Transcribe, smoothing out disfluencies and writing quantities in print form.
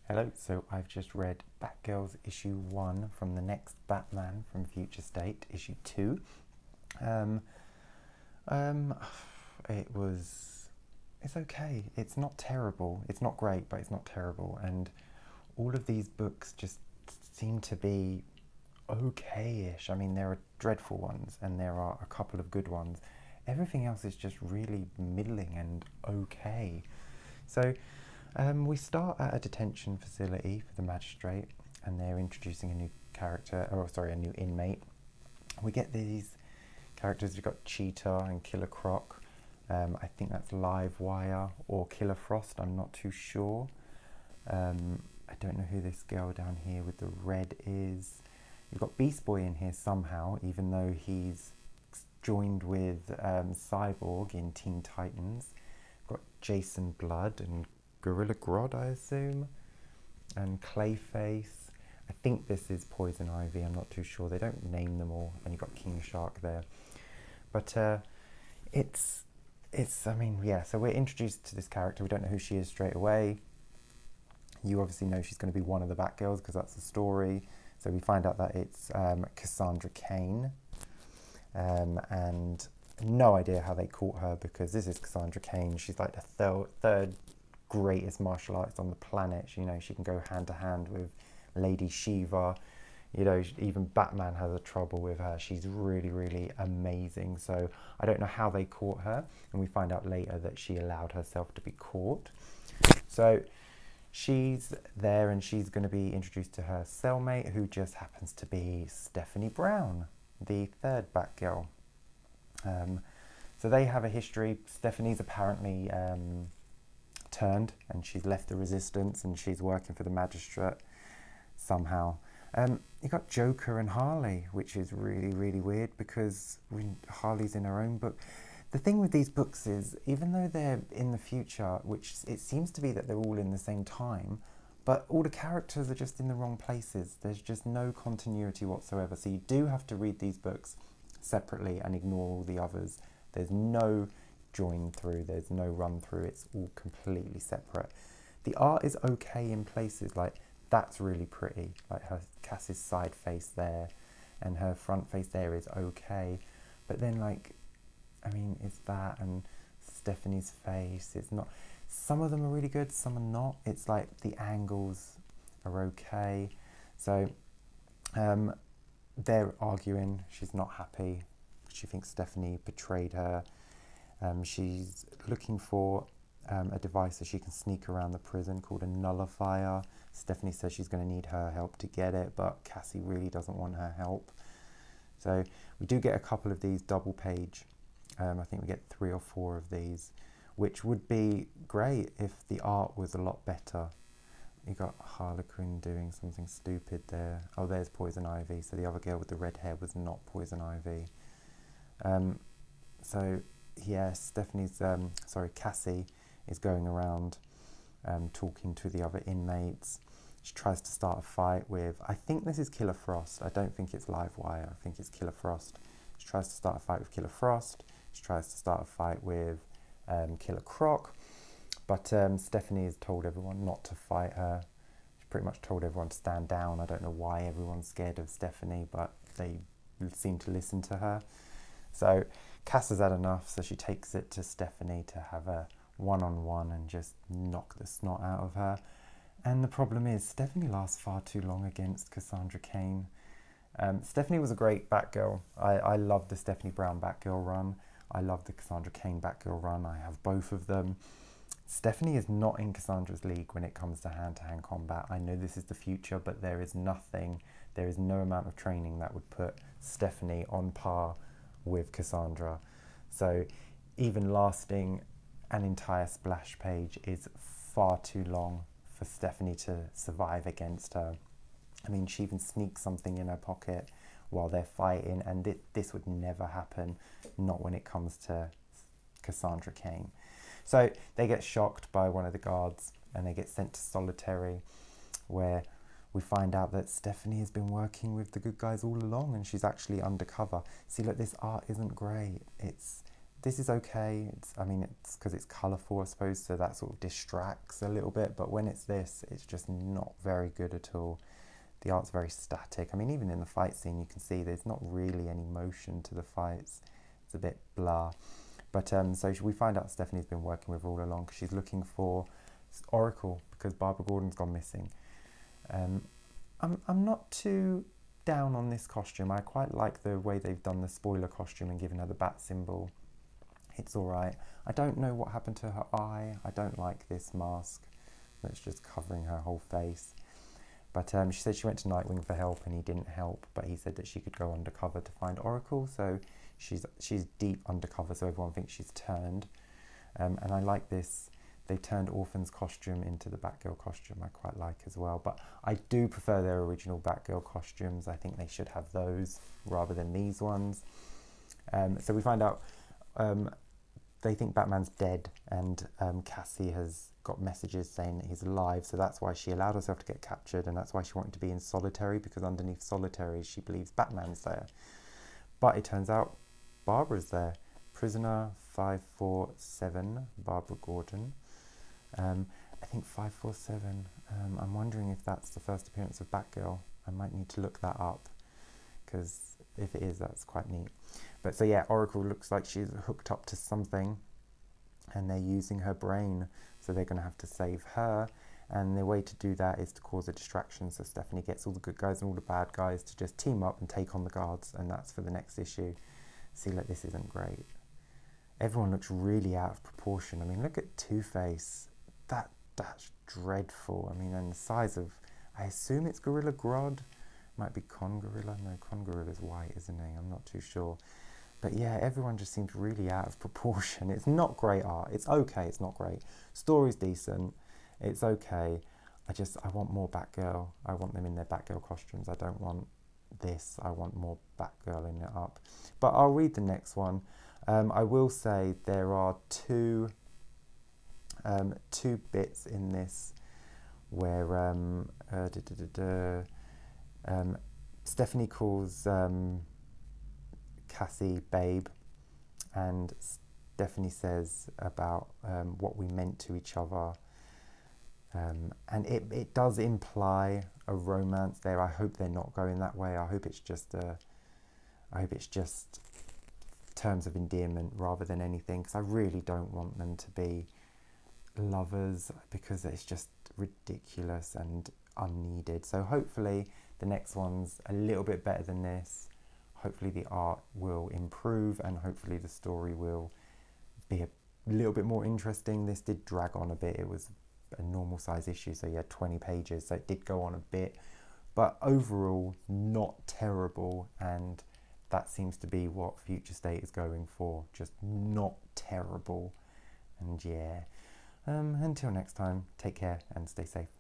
Hello, so I've just read Batgirls issue 1 from the next Batman from Future State, issue 2. Um, um, it was. It's okay. It's not terrible. It's not great, but it's not terrible. And all of these books just seem to be okay-ish. I mean, there are dreadful ones and there are a couple of good ones. Everything else is just really middling and okay. So we start at a detention facility for the magistrate, and they're introducing a new character, or sorry, a new inmate. We get these characters. We've got Cheetah and Killer Croc. I think that's Live Wire or Killer Frost. I'm not too sure. I don't know who this girl down here with the red is. You've got Beast Boy in here somehow, even though he's joined with Cyborg in Teen Titans. Got Jason Blood and Gorilla Grodd, I assume, and Clayface. I think this is Poison Ivy. I'm not too sure. They don't name them all, and you've got King Shark there. But it's. I mean, yeah. So we're introduced to this character. We don't know who she is straight away. You obviously know she's going to be one of the Batgirls because that's the story. So we find out that it's Cassandra Cain, and no idea how they caught her because this is Cassandra Cain. She's like the third greatest martial artist on the planet. She can go hand to hand with Lady Shiva. Even Batman has a trouble with her. She's really, really amazing. So I don't know how they caught her, and we find out later that she allowed herself to be caught. So she's there, and she's going to be introduced to her cellmate, who just happens to be Stephanie Brown, the third Batgirl. So they have a history. Stephanie's apparently turned, and she's left the resistance, and she's working for the magistrate somehow. You got Joker and Harley, which is really, really weird because Harley's in her own book. The thing with these books is, even though they're in the future, which it seems to be that they're all in the same time, but all the characters are just in the wrong places. There's just no continuity whatsoever. So you do have to read these books separately and ignore all the others. There's no join through, there's no run through, it's all completely separate. The art is okay in places, like that's really pretty, like her Cass's side face there and her front face there is okay, but then it's that, and Stephanie's face, it's not. Some of them are really good, some are not. It's like the angles are okay. So they're arguing. She's not happy. She thinks Stephanie betrayed her. She's looking for a device so she can sneak around the prison called a nullifier. Stephanie says she's going to need her help to get it, but Cassie really doesn't want her help. So we do get a couple of these double page. I think we get 3 or 4 of these, which would be great if the art was a lot better. You got Harlequin doing something stupid there. Oh, there's Poison Ivy. So the other girl with the red hair was not Poison Ivy. So yeah, Cassie is going around talking to the other inmates. She tries to start a fight with, I think this is Killer Frost. I don't think it's Live Wire. I think it's Killer Frost. She tries to start a fight with Killer Frost. She tries to start a fight with Killer Croc. But Stephanie has told everyone not to fight her. She's pretty much told everyone to stand down. I don't know why everyone's scared of Stephanie, but they seem to listen to her. So Cass has had enough, so she takes it to Stephanie to have a one-on-one and just knock the snot out of her. And the problem is, Stephanie lasts far too long against Cassandra Cain. Stephanie was a great Batgirl. I love the Stephanie Brown Batgirl run. I love the Cassandra Cain Batgirl run. I have both of them. Stephanie is not in Cassandra's league when it comes to hand-to-hand combat. I know this is the future, but there is no amount of training that would put Stephanie on par with Cassandra. So even lasting an entire splash page is far too long for Stephanie to survive against her. I mean, she even sneaks something in her pocket while they're fighting, and this would never happen, not when it comes to Cassandra Cain. So they get shocked by one of the guards and they get sent to solitary, where we find out that Stephanie has been working with the good guys all along and she's actually undercover. See, look, this art isn't great. This is okay. It's because it's colourful, I suppose, so that sort of distracts a little bit. But when it's this, it's just not very good at all. The art's very static. I mean, even in the fight scene, you can see there's not really any motion to the fights. It's a bit blah. But so we find out Stephanie's been working with her all along because she's looking for Oracle because Barbara Gordon's gone missing. I'm not too down on this costume. I quite like the way they've done the spoiler costume and given her the bat symbol. It's all right. I don't know what happened to her eye. I don't like this mask that's just covering her whole face. But she said she went to Nightwing for help and he didn't help, but he said that she could go undercover to find Oracle, so she's deep undercover, so everyone thinks she's turned. And I like this. They turned Orphan's costume into the Batgirl costume, I quite like as well. But I do prefer their original Batgirl costumes. I think they should have those rather than these ones. So we find out they think Batman's dead, and Cassie has got messages saying that he's alive, so that's why she allowed herself to get captured, and that's why she wanted to be in solitary, because underneath solitary she believes Batman's there. But it turns out Barbara's there. Prisoner 547, Barbara Gordon. I think 547, I'm wondering if that's the first appearance of Batgirl. I might need to look that up, because if it is, that's quite neat. But so yeah, Oracle looks like she's hooked up to something and they're using her brain, so they're going to have to save her, and the way to do that is to cause a distraction, so Stephanie gets all the good guys and all the bad guys to just team up and take on the guards, and that's for the next issue. See, like, this isn't great. Everyone looks really out of proportion. I mean, look at Two-Face. That's dreadful. I mean, and the size of, I assume it's Gorilla Grodd. Might be Con Gorilla. No, Con Gorilla's white, isn't he? I'm not too sure. But yeah, everyone just seems really out of proportion. It's not great art. It's okay, it's not great. Story's decent. It's okay. I want more Batgirl. I want them in their Batgirl costumes. I don't want this. I want more Batgirl in it up. But I'll read the next one. I will say there are two bits in this where Stephanie calls Cassie babe, and Stephanie says about what we meant to each other, and it does imply a romance there. I hope they're not going that way. I hope it's just terms of endearment rather than anything, because I really don't want them to be lovers, because it's just ridiculous and unneeded. So hopefully the next one's a little bit better than this. Hopefully the art will improve, and hopefully the story will be a little bit more interesting. This did drag on a bit. It was a normal size issue, so you had 20 pages, so it did go on a bit, but overall not terrible, and that seems to be what Future State is going for, just not terrible. And yeah, until next time, take care and stay safe.